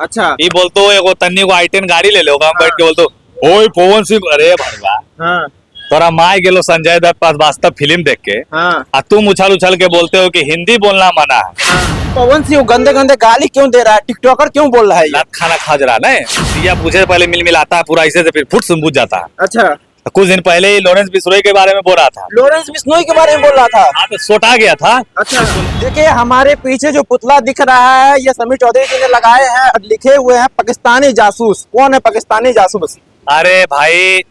अच्छा ये बोलतो एगो तन्नी को आई10 गाड़ी ले लो हम बैठ के बोलतो ओए पवन सिंह अरे भरवा हाँ तोरा माय गेलो संजय दत्त पास वास्तव फिल्म देख के हाँ आ तुम उछल उछल के बोलते हो कि हिंदी बोलना मना है। हाँ। पवन सिंह गंदे गंदे गाली क्यों दे रहा है? टिकटॉकर क्यों बोल रहा है ये? लात खाना खा जरा नहीं या पूछे पहले मिल मिलाता है पूरा ऐसे से फिर फुट से बुझ जाता है। अच्छा कुछ दिन पहले ही लॉरेंस बिश्नोई के बारे में बोल रहा था। लॉरेंस बिश्नोई के बारे में बोल रहा था। हाँ तो सोटा गया था। अच्छा देखिए हमारे पीछे जो पुतला दिख रहा है ये समीर चौधरी जी ने लगाए हैं और लिखे हुए हैं पाकिस्तानी जासूस। कौन है पाकिस्तानी जासूस? अरे भाई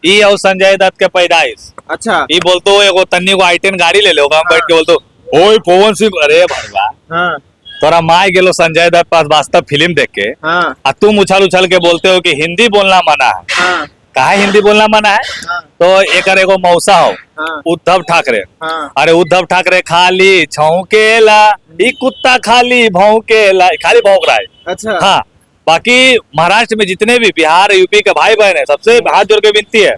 ये और संजय दत्त के पैदाइश। अच्छा ये बोलतो एगो तन्नी को आई10 गाड़ी ले लो हम बैठ के बोलतो ओए पवन सिंह अरे भरवा हाँ तोरा माय गेलो संजय दत्त पास वास्तव फिल्म देख के हाँ आ तुम उछल उछल के बोलते हो कि हिंदी बोलना मना है। हाँ कहा हिंदी बोलना मना है? हाँ तो एक एगो मौसा हो हाँ उद्धव ठाकरे। हाँ अरे उद्धव ठाकरे खाली छौकेला ई कुत्ता खाली भौंकेला खाली भौंक रहा है। अच्छा हाँ बाकी महाराष्ट्र में जितने भी बिहार यूपी के भाई बहन है सबसे हाथ जोड़ के विनती है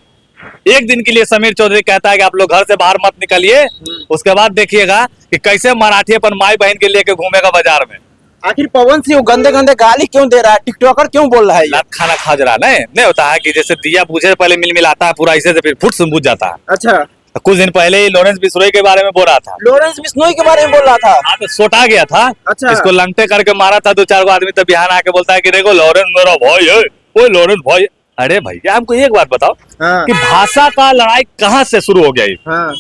एक दिन के लिए समीर चौधरी कहता है कि आप लोग घर से बाहर मत निकलिए। उसके बाद देखिएगा कि कैसे मराठी अपन माई बहन के लेके घूमेगा बाजार में। आखिर पवन सिंह गंदे गंदे गाली क्यों दे रहा है? टिकटॉकर क्यों बोल रहा है ये? लात खाना खा जरा नहीं होता है कि जैसे दिया पूछे पहले मिल मिलाता है पूरा ऐसे से फिर फुट से बुझ जाता है। अच्छा कुछ दिन पहले ही लॉरेंस बिश्नोई के बारे में बोल रहा था। लॉरेंस बिश्नोई के बारे में बोल रहा था। हाँ तो सोटा गया था। अच्छा इसको लंगटे करके मारा था 2-4 गो आदमी तो बिहान आके बोलता है कि देखो लॉरेंस मेरा भाई है वो लॉरेंस भाई। अरे भैया हमको एक बात बताओ हाँ कि भाषा का लड़ाई कहाँ से शुरू हो गया ये? हाँ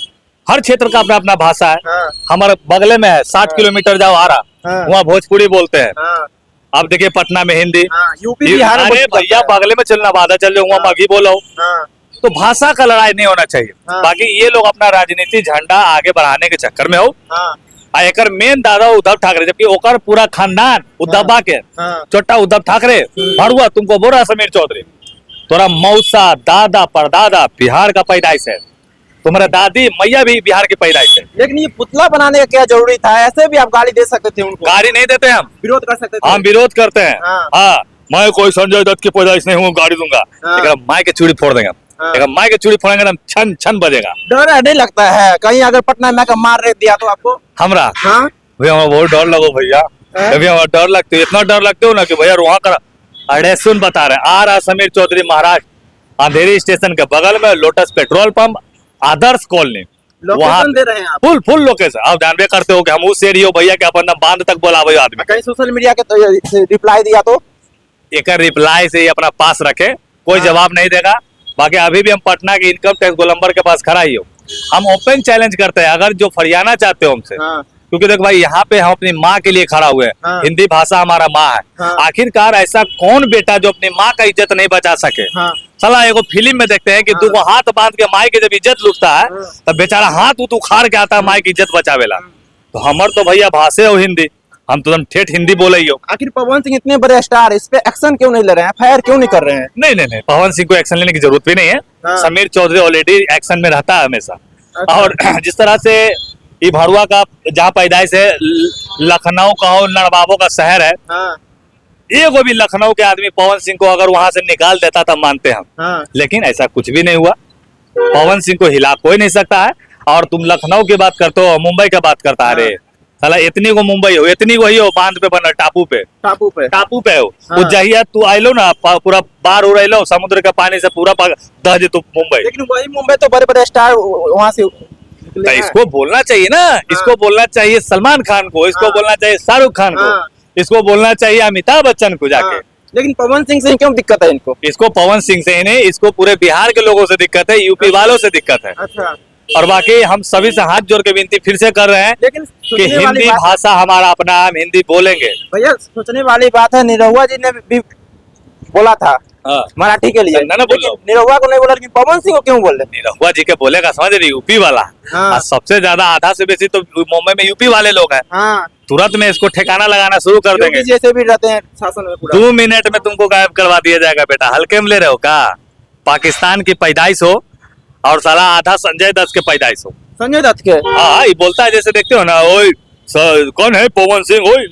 हर क्षेत्र का अपना अपना भाषा है। हाँ हमारे बगले में है 60 किलोमीटर जाओ आ रहा हाँ। वहाँ भोजपुरी बोलते हैं। हाँ अब देखिए पटना में हिंदी। हाँ यूपी बिहार में अरे बोलते भैया हैं। बगले में चलना बाधा चल रहे वहाँ मगी बोलो। हाँ तो भाषा का लड़ाई नहीं होना चाहिए। हाँ। बाकी ये लोग अपना राजनीति झंडा आगे बढ़ाने के चक्कर में हो हाँ आ एकर मेन दादा उद्धव ठाकरे जबकि ओकर पूरा खानदान उद्धव के हाँ छोटा उद्धव ठाकरे भड़ुआ तुमको बोल रहा समीर चौधरी तोरा मौसा दादा परदादा बिहार का पैदाइश है। तुम्हारा दादी मैया भी बिहार की पैदाइश है। लेकिन ये पुतला बनाने का क्या जरूरी था? ऐसे भी आप गाली दे सकते थे उनको। गाड़ी नहीं देते हम विरोध कर सकते थे। हम विरोध करते हैं। हाँ। हाँ मैं कोई संजय दत्त की पैदाइश नहीं हूँ गाड़ी दूंगा। हाँ। लेकिन माई के चूड़ी फोड़ देंगे हाँ। लेकिन माई के चूड़ी फोड़ेंगे तो छन छन बजेगा। डर है नहीं लगता है कहीं अगर पटना में मार रख दिया तो आपको? हमरा हाँ भैया हमें बहुत डर लगो भैया हाँ। अभी हमें डर लगते हो इतना डर लगते हो ना कि भैया वहां कर। अरे सुन बता रहे आ रहा समीर चौधरी महाराष्ट्र अंधेरी स्टेशन के बगल में लोटस पेट्रोल पंप आदर्श कॉलोनी लोकेशन दे रहे हैं आप? फुल लोकेशन आप जानबे करते हो कि हम उस एरिया भैया के अपन बांध तक बोला भाई आदमी कहीं सोशल मीडिया के तो रिप्लाई दिया तो? एक रिप्लाई से ही अपना पास रखे कोई हाँ। जवाब नहीं देगा। बाकी अभी भी हम पटना के इनकम टैक्स गोलंबर के पास खड़ा ही हो। हम ओपन चैलेंज करते हैं अगर जो फरियाना चाहते हो हमसे हाँ क्योंकि देख भाई यहाँ पे हम अपनी माँ के लिए खड़ा हुए हैं। हाँ। हिंदी भाषा हमारा माँ है। हाँ। आखिरकार ऐसा कौन बेटा जो अपनी माँ का इज्जत नहीं बचा सके? हाँ चला एगो फिल्म में देखते हैं कि हाँ। दो हाथ बांध के माई के जब इज्जत लुटता है हाँ। तब बेचारा हाथ उखाड़ के आता है माई की इज्जत बचावेला। तो हमर तो भैया भाषे हो हिंदी हम तो ठेठ हिंदी बोले ही हो। आखिर पवन सिंह इतने बड़े स्टार इस पे एक्शन क्यों नहीं ले रहे हैं? FIR क्यों नहीं कर रहे हैं? नहीं पवन सिंह को एक्शन लेने की जरूरत भी नहीं है। हाँ। समीर चौधरी ऑलरेडी एक्शन में रहता है हमेशा। अच्छा। और जिस तरह से ये भड़ुआ का जहाँ पैदाइश है लखनऊ का हो नरबाबों का शहर है। हाँ एगो भी लखनऊ के आदमी पवन सिंह को अगर वहां से निकाल देता तब मानते हम। हाँ लेकिन ऐसा कुछ भी नहीं हुआ। पवन सिंह को हिला कोई नहीं सकता है। और तुम लखनऊ की बात करते हो मुंबई का बात करता है। अरे साला इतनी को मुंबई हो इतनी को ही हो बांध पे बना टापू पे हो। हाँ। वो जहिया तू आइलो ना पूरा बार हो रही समुद्र के पानी से पूरा दह जे तू मुंबई। लेकिन वही मुंबई तो बड़े बड़े स्टार वहां से निकले तो हैं। इसको बोलना चाहिए ना। इसको बोलना चाहिए सलमान खान को इसको हाँ। बोलना चाहिए शाहरुख खान को हाँ। इसको बोलना चाहिए अमिताभ बच्चन को जाके। हाँ। लेकिन पवन सिंह से क्यों दिक्कत है इनको? इसको पवन सिंह से ही नहीं इसको पूरे बिहार के लोगों से दिक्कत है यूपी वालों से दिक्कत है। अच्छा और बाकी हम सभी से हाथ जोड़ के विनती फिर से कर रहे हैं लेकिन कि सोचने वाली हिंदी बात- भाषा हमारा अपना हम हिंदी बोलेंगे। भैया सोचने वाली बात है निरहुआ जी ने भी बोला था हाँ। मराठी के लिए। ना बोलो। लेकिन निरहुआ को नहीं बोला लेकिन पवन सिंह को क्यों बोल रहे? निरहुआ जी के बोलेगा समझ रही यूपी वाला। हाँ। और सबसे ज्यादा आधा से बेसी तो मुंबई में यूपी वाले लोग हैं। हाँ तुरंत में इसको ठिकाना लगाना शुरू कर देंगे। योगी जैसे भी रहते हैं शासन में पूरा। 2 मिनट में तुमको गायब करवा दिया जाएगा बेटा हल्के में ले रहे हो का? पाकिस्तान की पैदाइश हो और साला आधा संजय दत्त के पैदाइश हो। संजय दत्त के हाँ ये बोलता है जैसे देखते हो ना ओए कौन है पवन सिंह ओए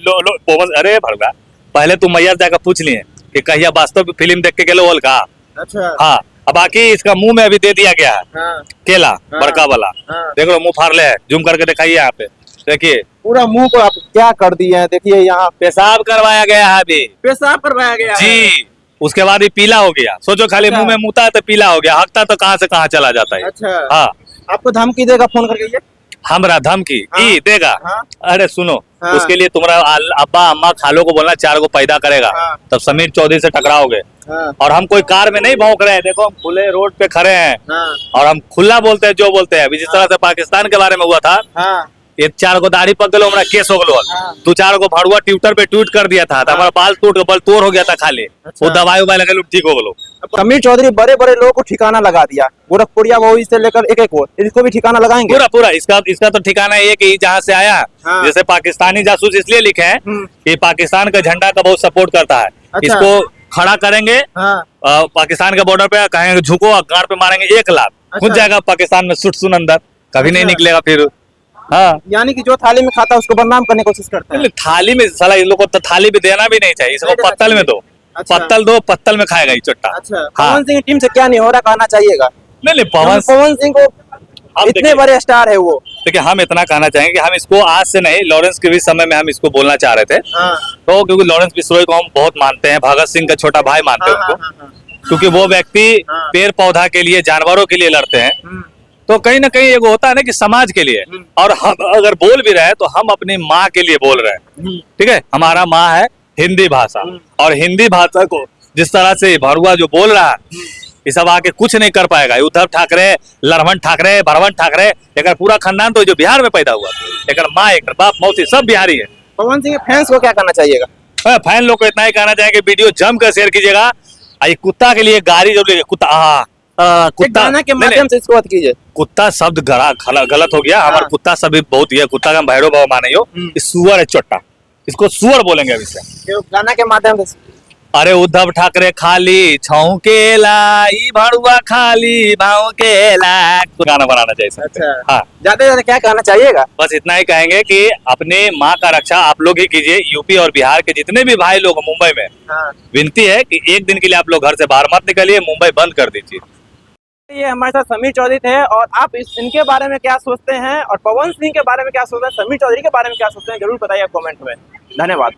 पवन अरे भड़वा पहले तुम मैया जाकर पूछ लिए कि कहिया वास्तव फिल्म देख के गेलो बोल का। अच्छा हाँ अब बाकी इसका मुंह में अभी दे दिया गया है हाँ केला हाँ। बड़का वाला। हाँ। देख लो मुंह फाड़ ले जूम करके दिखाइए यहाँ पे देखिए पूरा मुंह को आप क्या कर दिए हैं, देखिए यहाँ पेशाब करवाया गया है अभी पेशाब करवाया गया है। जी। उसके बाद ही पीला हो गया। सोचो खाली अच्छा। मुंह में मुता है तो पीला हो गया, हकता तो कहाँ से कहाँ चला जाता है। अच्छा। हाँ, आपको धमकी देगा फोन करके ये? हमरा धमकी हाँ। ई देगा। हाँ। अरे सुनो, हाँ। उसके लिए तुम्हारा अब्बा अम्मा खालो को बोलना 4 को पैदा करेगा। हाँ। तब समीर चौधरी से टकराओगे। हाँ। और हम कोई कार में नहीं भौंक रहे हैं, देखो हम खुले रोड पे खड़े हैं हाँ। और हम खुला बोलते हैं जो बोलते हैं। अभी जिस तरह से पाकिस्तान के बारे में हुआ था, हाँ। ये 4 को दाढ़ी पक गलो हमारा केस हो गलो। हाँ। तू 4 को भड़ुआ ट्विटर पे ट्वीट कर दिया था तो हमारा बाल टूट बल तोड़ हो गया था खाली। अच्छा। वो दवाई उबाई लगे ठीक हो गलो। समीर चौधरी बड़े बड़े लोगों को ठिकाना लगा दिया, गोरखपुरिया वो से लेकर एक एक को, इसको भी ठिकाना लगाएंगे। पूरा पूरा इसका तो ठिकाना ये कि जहाँ से आया। हाँ। जैसे पाकिस्तानी जासूस इसलिए लिखे हैं कि पाकिस्तान का झंडा का बहुत सपोर्ट करता है। अच्छा। इसको खड़ा करेंगे हाँ। पाकिस्तान के बॉर्डर पे, कहेंगे झुको, गाड़ पे मारेंगे 1 लाख, अच्छा। घुस जाएगा पाकिस्तान में सुट सुन अंदर, कभी नहीं अच्छा। निकलेगा फिर। हाँ, यानी कि जो थाली में खाता है उसको बदनाम करने की कोशिश करते हैं। थाली में साला इन लोग को तो थाली भी देना भी नहीं चाहिए, इसको नहीं देना पत्तल में दो। अच्छा। पत्तल दो, पत्तल में खाएगा ये चट्टा। अच्छा। हाँ। पवन सिंह टीम से क्या नहीं हो रहा कहना चाहिएगा? नहीं पवन सिंह को अब इतने देखिए- बड़े स्टार है वो। देखिए हम इतना कहना चाहेंगे कि हम इसको आज से नहीं, लॉरेंस के भी समय में हम इसको बोलना चाह रहे थे। हाँ। तो क्योंकि लॉरेंस बिश्नोई को हम बहुत मानते हैं, भगत सिंह का छोटा भाई मानते हैं हाँ, उनको, हाँ, हाँ, क्योंकि वो व्यक्ति हाँ। पेड़ पौधा के लिए, जानवरों के लिए लड़ते हैं। हाँ। तो कहीं ना कहीं एगो होता है ना कि समाज के लिए, और हम अगर बोल भी रहे हैं तो हम अपनी माँ के लिए बोल रहे हैं। ठीक है, हमारा माँ है हिंदी भाषा, और हिंदी भाषा को जिस तरह से भरुआ जो बोल रहा है, ये सब आके कुछ नहीं कर पाएगा। उद्धव ठाकरे, लरमन ठाकरे, भरवन ठाकरे, एक पूरा खानदान तो जो बिहार में पैदा हुआ, एक माँ, एक बाप, मौसी सब बिहारी है। पवन सिंह के फैंस को क्या करना चाहिएगा? फैन लोग को इतना ही कहना चाहेंगे, वीडियो जम कर शेयर कीजिएगा। ये कुत्ता के लिए गाड़ी जरूर लीजिए। कुत्ता एक कुत्ता गाना के नहीं, नहीं, माध्यम से इसको बात कीजिए। कुत्ता शब्द गलत हो गया। हमारा कुत्ता सभी बहुत ही है, कुत्ता का हम भैरव बाबा माने हो। ये सुअर है चोट्टा, इसको सुअर बोलेंगे अभी से। जो गाना के माध्यम से। अरे उद्धव ठाकरे खाली छौकेला, ई भड़ुआ खाली भावकेला, तो गाना बनाना चाहिए सर। अच्छा। हाँ, ज्यादा से ज्यादा क्या कहना चाहिएगा? बस इतना ही कहेंगे कि अपने माँ का रक्षा आप लोग ही कीजिए। यूपी और बिहार के जितने भी भाई लोग मुंबई में, हाँ। विनती है कि एक दिन के लिए आप लोग घर से बाहर मत निकलिए, मुंबई बंद कर दीजिए। ये हमारे साथ समीर चौधरी थे, और आप इनके बारे में क्या सोचते हैं और पवन सिंह के बारे में क्या सोचते हैं, समीर चौधरी के बारे में क्या सोचते हैं, जरूर बताइए कमेंट में। धन्यवाद।